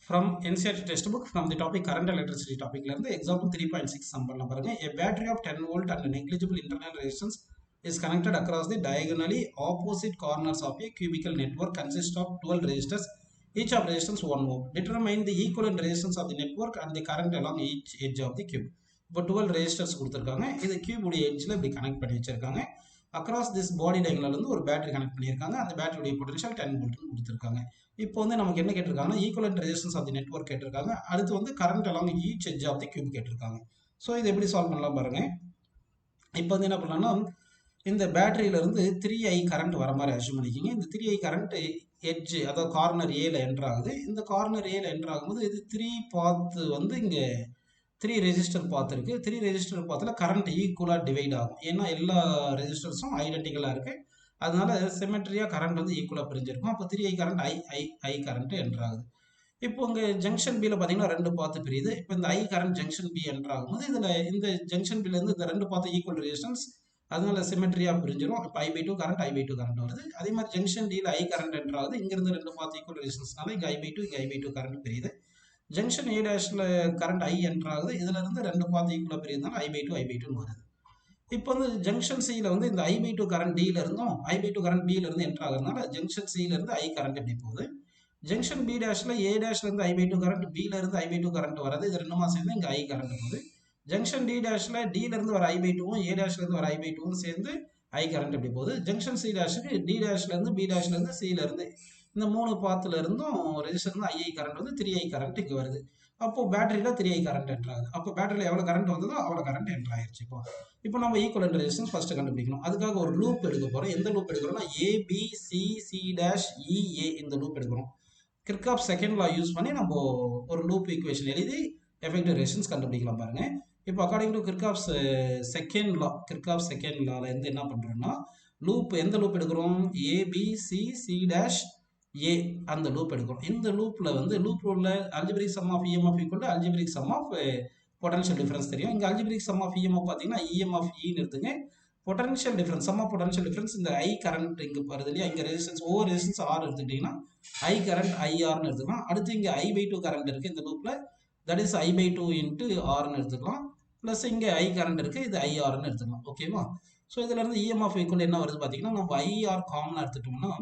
From NCERT textbook from the topic current electricity topic example 3.6 sum பண்ணலாம் பாருங்க. A battery of 10 volt and negligible internal resistance is connected across the diagonally opposite corners of a cubical network consist of 12 resistors, each of resistance 1 ohm. Determine the equivalent resistance of the network and the current along each edge of the cube. இப்போ 12 resistors கொடுத்திருக்காங்க. இது cube உடைய edgeல இப்படி connect பண்ணி வச்சிருக்காங்க. Across this body diagonal வந்து ஒரு battery connect பண்ணியிருக்காங்க. அந்த பேட்டரியுடைய பொட்டன்ஷியல் 10 வோல்ட்னு கொடுத்துருக்காங்க. இப்போ வந்து நமக்கு என்ன கேட்டிருக்காங்கன்னா equivalent resistance of the network கேட்டிருக்காங்க. அடுத்து வந்து current along each edge of the cube கேட்டிருக்காங்க. ஸோ இது எப்படி சால்வ் பண்ணலாம் பாருங்க. இப்போ வந்து என்ன பண்ணலாம்னா இந்த பேட்டரியிலிருந்து 3i கரண்ட் வர மாதிரி அஷ்யூம் பண்ணிக்கிங்க. இந்த 3i கரண்ட் எட்ஜ் அதாவது கார்னர் ஏல என்டர் ஆகுது. இந்த கார்னர் ஏல என்டர் ஆகும்போது இது 3 பாத் வந்து இங்கே 3 ரெஜிஸ்டர் பாத் இருக்கு. 3 ரெஜிஸ்டர் பாத்தில் கரண்ட் ஈக்குவலாக டிவைட் ஆகும். ஏன்னா எல்லா ரெஜிஸ்டர்ஸும் ஐடென்டிக்கலாக இருக்கு. அதனால சிமெட்ரியாக கரண்ட் வந்து ஈக்குவலாக பிரிஞ்சிருக்கும். அப்போ 3i கரண்ட் ஐ கரண்ட் என்டர் ஆகுது. இப்போ இங்கே ஜங்ஷன் பியில் பார்த்தீங்கன்னா 2 பாத்து பிரியுது. இப்போ இந்த I current junction B enter ஆகும்போது இதில் இந்த ஜங்ஷன் பிலேருந்து இந்த 2 பாத்து ஈக்குவல் ரெசிஸ்டன்ஸ், அதனால சிமெட்ரியாக பிரிஞ்சிடும். இப்போ I/2 கரண்ட் I/2 கரண்ட் வருது. அதே மாதிரி ஜங்ஷன் டியில் ஐ கரண்ட் என்டர் ஆகுது. இங்கிருந்து 2 பாத்து ஈக்குவல் ரெசிஸ்டன்ஸ்னால இங்கே I/2 இங்கே I/2 கரண்ட் பிரியுது. ஜங்ஷன் ஏ டேஷில் கரண்ட் ஐ என்டர் ஆகுது. இதுல இருந்து 2 பாத்து ஈக்குவலாக பிரியுதுனால I/2 வருது. இப்போ வந்து ஜங்ஷன் சியில் வந்து இந்த I/2 கரண்ட் டியில் இருந்தும் I/2 கரண்ட் பியில் இருந்து என்டர் ஆகுறதுனால ஜங்ஷன் சியில் இருந்து ஐ கரண்ட் எப்படி போகுது. ஜங்ஷன் பி டேஷ்ல ஏ டேஷ்ல இருந்து I/2 கரண்ட் பில இருந்து I/2 கரண்ட் வருது. இது ரெண்டுமா சேர்ந்து இங்க ஐ கரண்ட் போகுது. ஜங்ஷன் டி டேஷ்ல டில இருந்து வர I/2வும் ஏ டேஷ்ல இருந்து வர I/2வும் சேர்ந்து ஐ கரண்ட் எப்படி போகுது. ஜங்ஷன் சி டேஷுக்கு டி டேஷ்ல இருந்து பி டேஷ்ல இருந்து சில இருந்து இந்த 3 பாத்துல இருந்தும் ரெஜிஸ்டர் இருந்து ஐ கரண்ட் வந்து 3i கரண்ட் இங்க வருது. அப்போ பேட்டரியில 3i கரண்ட் என்டர் ஆகுது. அப்போ பேட்டரியில எவ்வளவு கரண்ட் வந்ததோ அவ்வளவு கரண்ட் என்டர் ஆயிருச்சு. இப்போ நம்ம ஈக்குவலன்ட் ரெசிஸ்டன்ஸ் ஃபர்ஸ்ட் கண்டுபிடிக்கணும். அதுக்காக ஒரு லூப் எடுக்க போறோம். எந்த லூப் எடுக்கிறோம்னா ABCC'EA இந்த லூப் எடுக்கிறோம். கிர்காப் செகண்ட் லா யூஸ் பண்ணி நம்ம ஒரு லூப் ஈக்குவேஷன் எழுதி எஃபெக்டிவ் ரெசிஸ்டன்ஸ் கண்டுபிடிக்கலாம் பாருங்க. இப்போ அக்கார்டிங் டு கிர்காப் செகண்ட் லால இருந்து என்ன பண்றோம்னா லூப் எந்த லூப் எடுக்கிறோம் ABCC'A அந்த லூப் எடுக்கிறோம். இந்த லூப்ல வந்து லூப் உள்ள algebraic sum of EMF equal to algebraic sum of potential difference தெரியும். இங்க அல்ஜிபிரிக் சம் ஆஃப் EMF பார்த்தீங்கன்னா EMF ன்னு எடுத்துங்க. Potential difference sum of potential difference இந்த ஐ கரண்ட் இங்க வருது இல்லையா, இங்க ரெசிஸ்டன்ஸ் ஓவர் ரெசிஸ்டன்ஸ் ஆர் எடுத்துக்கிட்டீங்கன்னா ஐ கரண்ட் ஐஆர்னு எடுத்துக்கலாம். அடுத்து இங்க I/2 கரண்ட் இருக்கு இந்த லூப்ல, தட் இஸ் I/2 இன்ட்டு ஆர்னு எடுத்துக்கலாம். பிளஸ் இங்க ஐ கரண்ட் இருக்கு, இது ஐஆர்னு எடுத்துக்கலாம். ஓகேவா? ஸோ இதுல இருந்து EMF ஈக்குவல் என்ன வருது பார்த்தீங்கன்னா நம்ம ஐஆர் காமனா எடுத்துட்டோம்னா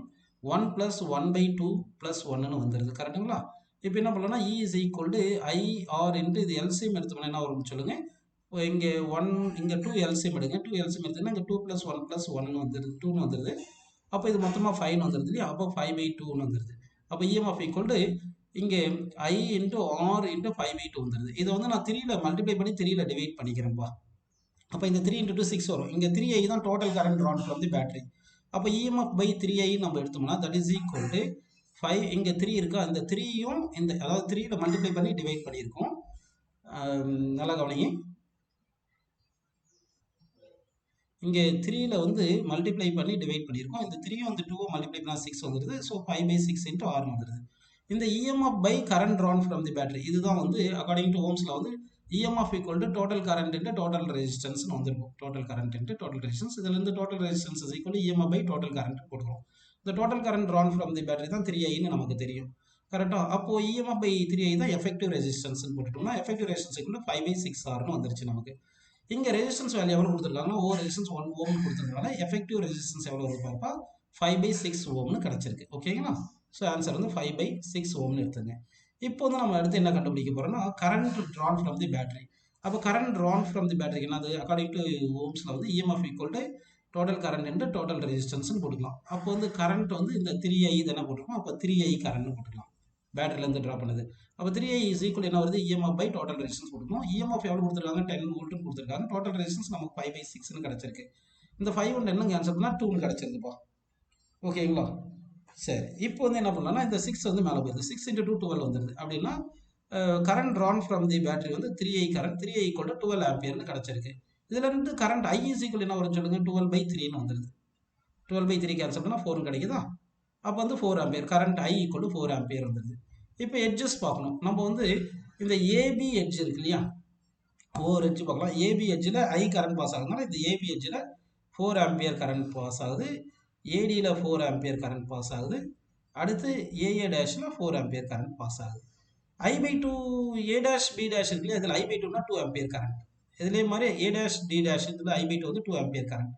1 + 1/2 + 1ன்னு வந்துருது. கரெக்டுங்களா? இப்போ என்ன பண்ணலாம்னா E is equal to IR into இது எல்சிஎம் எடுத்தோம்னா என்ன வரும்னு சொல்லுங்க. இங்கே 1 இங்கே 2 எல்சிஎம் எடுங்க. 2 எல்சிஎம் எடுத்தீங்கன்னா இங்கே 2 + 1 + 1ன்னு வந்துருது, 2ன்னு வந்துருது. அப்போ இது மொத்தமாக 5ன்னு வந்துருது இல்லையா, அப்போ 5/2ன்னு வந்துருது. அப்போ EMF ஈக்குவல் டு இங்கே I இன்ட்டு R இன்ட்டு 5/2 வந்துருது. இதை வந்து நான் 3ல மல்டிப்ளை பண்ணி 3ல டிவைட் பண்ணிக்கிறேன்ப்பா. அப்போ இந்த 3 × 2 6 வரும். இங்கே 3i தான் total current drawn from the battery. அப்போ EMF by 3i நம்ம எடுத்தோம்னா தட் இஸ் ஈக்குவல் டு 5. இங்கே 3 இருக்கா, இந்த 3யும் இந்த அதாவது 3ல மல்டிப்ளை பண்ணி டிவைட் பண்ணியிருக்கோம். நல்லா கவனிங்க. இங்கே 3ல வந்து மல்டிப்ளை பண்ணி டிவைட் பண்ணியிருக்கோம். இந்த 3யும் இந்த 2 மல்டிப்ளை பண்ணால் 6 வந்துருது. ஸோ 5/6 இன்ட்டு ஆர் வந்துருது. இந்த EMF by current drawn from the battery இதுதான் வந்து அக்கார்டிங் டு ஓம்ஸ்ல வந்து EMF equal to total current into total ரெசிஸ்டன்ஸ்னு வந்திருக்கும். Total current into total resistance, இதுல இருந்து total resistance is equal to EMF by total current போட்டுக்கிறோம். இந்த total current drawn from the battery தான் 3iன்னு நமக்கு தெரியும். கரெக்டா? அப்போ EMF by 3i தான் எஃபெக்டிவ் ரெசிஸ்டன்ஸ்னு போட்டுட்டோம்னா effective resistance equal to 5/6R வந்துருச்சு நமக்கு. இங்க ரெசிஸ்டன்ஸ் வேல்யூ எவ்வளவு கொடுத்துருக்காங்கன்னா ஓவர் ரெசிஸ்டன்ஸ் 1 ஓம் கொடுத்துருக்காங்க. எஃபெக்டிவ் ரெசிஸ்டன்ஸ் எவ்வளவு இருக்கு பாருப்பா, 5/6 ஓம்னு கிடைச்சிருக்கு. ஓகேங்களா? ஸோ ஆன்சர் வந்து 5/6 ஓம்னு எடுத்துங்க. இப்போ வந்து நம்ம அடுத்து என்ன கண்டுபிடிக்க போறோம்னா current drawn from the battery. அப்போ கரண்ட் ட்ரான் ஃப்ரம் தி பேட்டரிக்கு என்னது அக்கார்டிங் டு ஓம்ஸ்ல வந்து EMF equal to total current into total ரெசிஸ்டன்ஸ்னு போட்டுக்கலாம். அப்போ வந்து கரண்ட் வந்து இந்த 3i தானே போட்டுருக்கோம். அப்போ 3i கரண்ட் போட்டுக்கலாம், பேட்டரியிலேருந்து ட்ரா பண்ணுது. அப்போ 3i இஸ் ஈக்குவல் என்ன வருது, EMF by டோட்டல் ரெசிஸ்டன்ஸ் கொடுக்கணும். EMF எவ்வளோ கொடுத்துருக்காங்க, 10 வோல்ட்னு கொடுத்துருக்காங்க. டோட்டல் ரெசிஸ்டன்ஸ் நமக்கு 5/6ன்னு கிடைச்சிருக்கு. இந்த 5 ஒன்று என்ன கேன்சல் பண்ணால் 2ன்னு கிடைச்சிருக்குப்பா. ஓகேங்களா? சரி, இப்போ வந்து என்ன பண்ணலாம்னா இந்த 6 வந்து மேலே போகுது. 6 × 2 12 வந்துருது. அப்படின்னா current drawn from the battery வந்து 3i current 3i equal to 12 ஆம்பியர்னு கிடைச்சிருக்கு. இதுல இருந்து கரண்ட் I இஸ் ஈக்குவல் என்ன வரும்னு சொல்லுங்க, 12/3ன்னு வந்துருது. 12/3 கேன்சல் பண்ணால் 4 கிடைக்குதா? அப்போ வந்து 4 ampere current I equal to 4 ampere வந்துருது. இப்போ எட்ஜஸ் பார்க்கணும். நம்ம வந்து இந்த AB எட்ஜ் இருக்கு இல்லையா, ஓவர் எட்ஜ் பார்க்கலாம். AB எட்ஜில் I கரண்ட் பாஸ் ஆகுதுனால இந்த AB எட்ஜில் 4 ஆம்பியர் கரண்ட் பாஸ் ஆகுது. ADயில் 4 ஆம்பியர் கரண்ட் பாஸ் ஆகுது. அடுத்து AA டேஷில் 4 ஆம்பியர் கரண்ட் பாஸ் ஆகுது. I by two A dash B dash இருக்குல்ல, இதில் ஐ பை டூனா 2 ஆம்பியர் கரண்ட். இதுலேயே மாதிரி ஏ டேஷ் டி டேஷ் இதில் ஐ பை டூ வந்து 2 ஆம்பியர் கரண்ட்.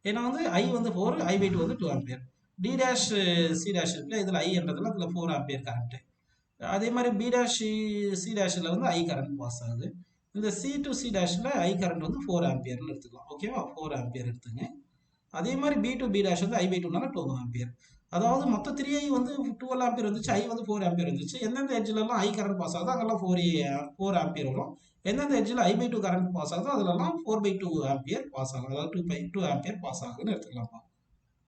ஏன்னா வந்து ஐ வந்து 4, ஐ பை டூ வந்து 2 ampere. D dash C dash இருக்குல்ல, இதில் ஐ என்றதுல இதில் 4 ஆம்பியர் கரண்ட். அதே மாதிரி பி டேஷ் சி டேஷில் வந்து ஐ கரண்ட் பாஸ் ஆகுது. இந்த சி டு சி டேஷில் ஐ கரண்ட் வந்து 4 ஆம்பியர்னு எடுத்துக்கலாம். ஓகேவா, 4 ஆம்பியர் எடுத்துங்க. அதே மாதிரி பி டு பி டேஷ் வந்து ஐ பை டூனால 2 ஆம்பியர். அதாவது மொத்த 3 ஐ வந்து 12 ஆம்பியர் வந்துச்சு, ஐ வந்து 4 ஆம்பியர் வந்துச்சு. எந்தெந்த எட்ஜ்லலாம் ஐ கரண்ட் பாஸ் ஆகுதோ அங்கெல்லாம் 4 ஆம்பியர் வரும். எந்தெந்த எட்ஜில் ஐ பை டூ கரண்ட் பாஸ் ஆகுதோ அதுலலாம் 4 பை 2 ஆம்பியர் பாஸ் ஆகும். அதாவது 2 ஆம்பியர் பாஸ் ஆகுதுன்னு எடுத்துக்கலாம்ப்பா.